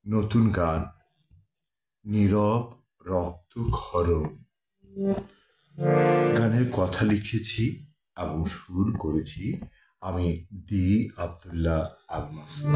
নতুন গান নীরব রক্তক্ষরণ। গানের কথা লিখেছি এবং সুর করেছি আমি দি আব্দুল্লাহ আল মাসুদ।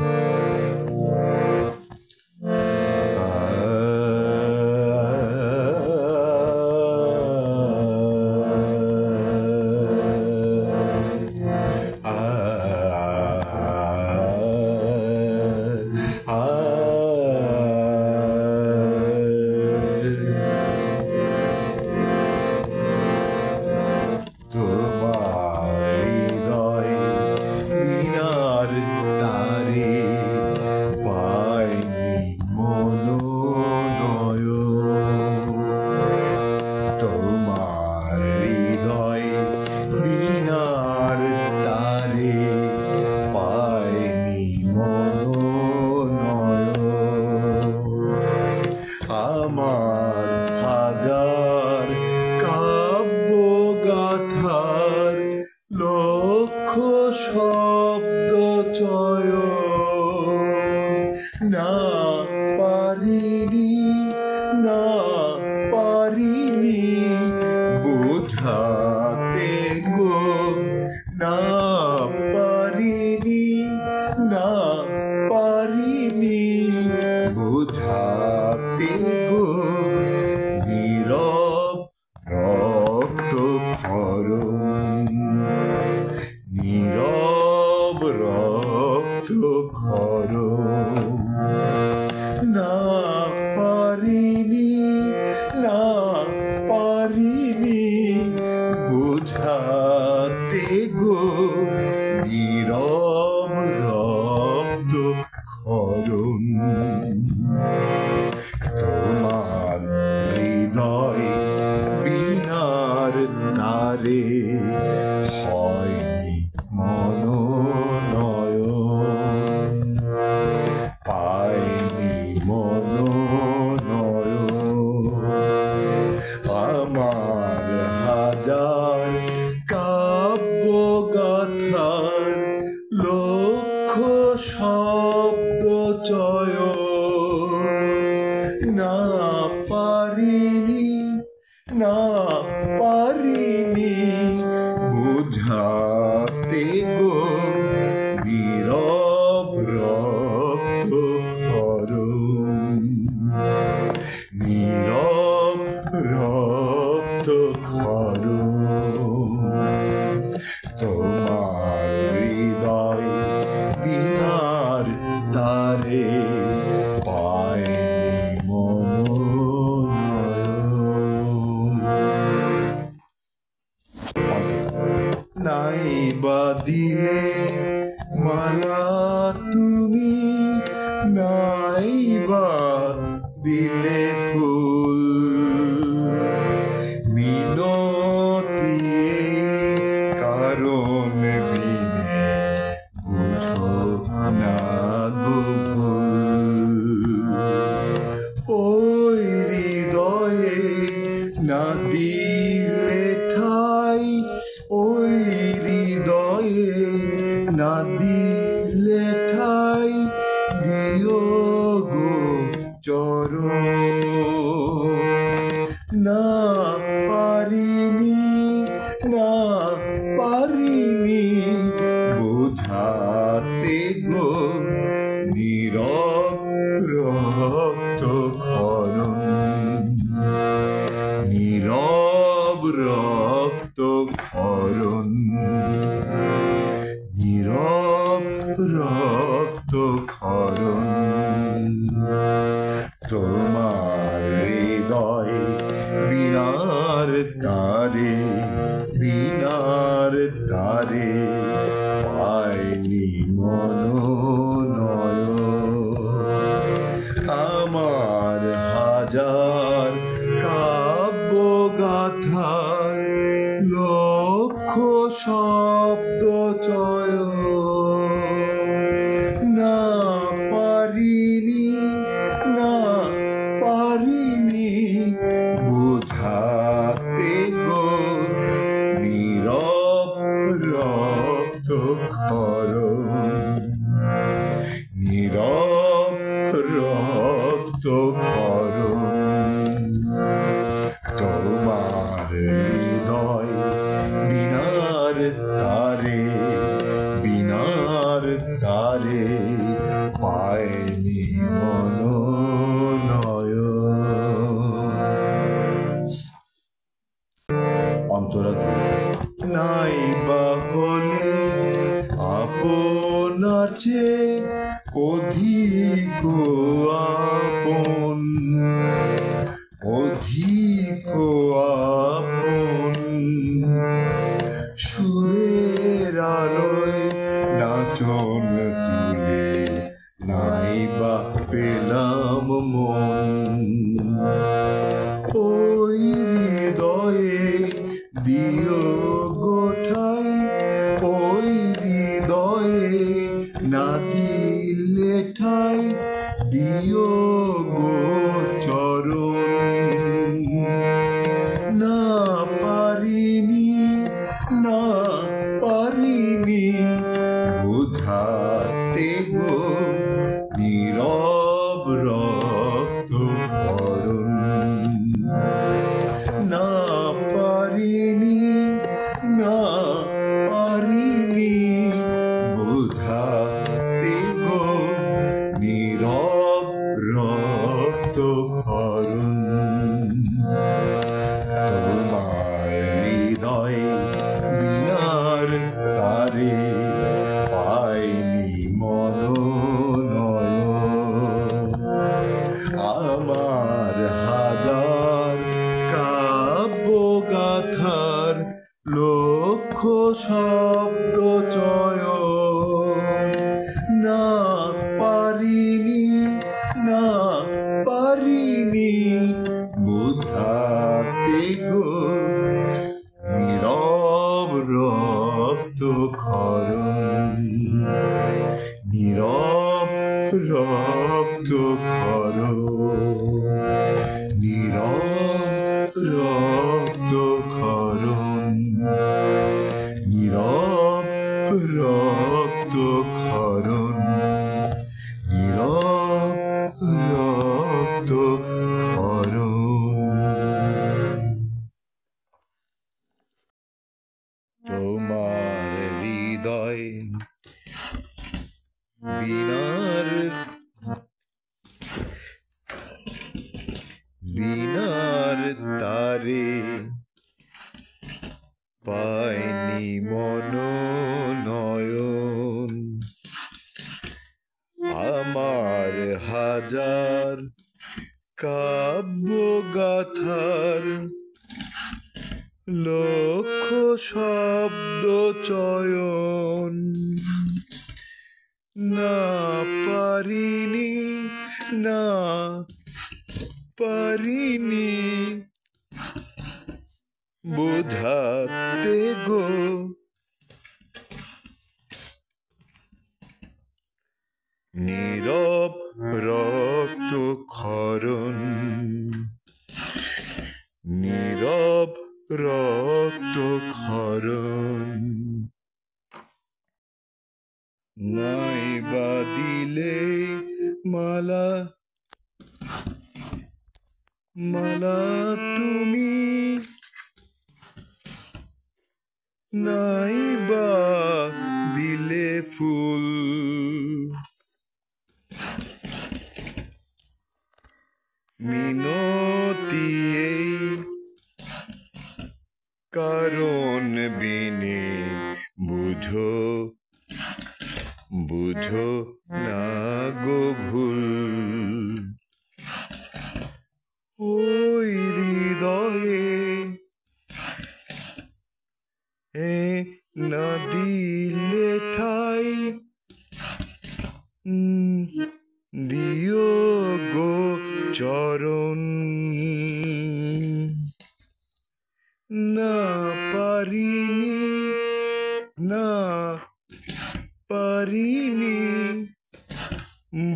আমার হাজার কাব্য গাথার লক্ষ শব্দ চয়ন না পারিনি বোঝাতে গো, না পারিনি বোঝাতে গো। নীরব রক্তক্ষরণ, নীরব রক্তক্ষরণ, না পারিনি বোঝাতে গো। নীরব রক্তক্ষরণ। তোমার হৃদয় বীণার তারে হয়নি মনোনয়ন, পায়নি মনোনয়ন। আমার হাজার কাব্য গাথার লক্ষ শব্দ চয়ন না পারিনি বোঝাতে গো। নীরব রক্তক্ষরণ, নীরব রক্তক্ষরণ। তোমার হৃদয় বীণার তারে পায়নি মনোনয়ন। নাই বা দিলে মালা তুমি, নাই বা দিলে ফুল, মিনতি কারণ বিনে বুঝো না গো ভুল। ওই হৃদয়ে না দিলে ঠাই, ওই হৃদয়ে না দিলে ঠাই, দিও গো চরণ। না পারিনি বোঝাতে গো। নীরব রক্তক্ষরণ, নীরব রক্তক্ষরণ, নীরব রক্তক্ষরণ। তোমার হৃদয় বীণার তারে পায়নি মনোনয়ন। আমার হাজার কাব্য গাথার লক্ষ শব্দ চয়ন না পারিনি বোঝাতে গো। নীরব রক্তক্ষরণ, নীরব রক্ত ক্ষরণ তোমার হৃদয় বিনার তারে পায়নি মনোনয়ন। অন্তরা নাই বা হলে আপনার চেয়ে অধিক আপন সুরের আলোয় নাচন তুলে নাই বা পেলাম মন। ওই হৃদয়ে দিও গোঠাই, ওই হৃদয়ে না দিলে ঠাই দিও গো চরণ। না পারিনি বুঝাতে গো নীরব রক্ত ক্ষরণ। না পারিনি বুঝাতে গো নীরব রক্ত ক্ষরণ। তোমার হৃদয় বিনার তারে পায়নি মনোনয়ন। আমার হাজার কাব্য গাথার লক্ষ শব্দ চয়ন। না পারিনি বুঝাতে গো নীরব রক্ত ক্ষরণ। নীরব রক্ত ক্ষরণ। নীরব রক্ত ক্ষরণ। নীরব রক্ত ক্ষরণ। নীরব রক্ত ক্ষরণ। তোমার হৃদয় বিনার তারে পায়নি মনোনয়ন। আমার হাজার কাব্য গাথার লক্ষ শব্দ চয়ন। না পারিনি বোঝাতে গো নীরব রক্ত ক্ষরণ। নীরব রক্ত ক্ষরণ। নাই বা দিলে মালা তুমি, নাই বা দিলে ফুল। মিনতি এই কারণ বিনে বুঝো না গো ভুল। ওই হৃদয়ে না দিলে ঠাই দিও গো চরণ। না পারিনি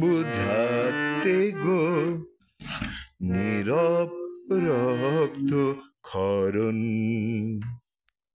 বুঝাতে গো নীরব রক্ত ক্ষরণ।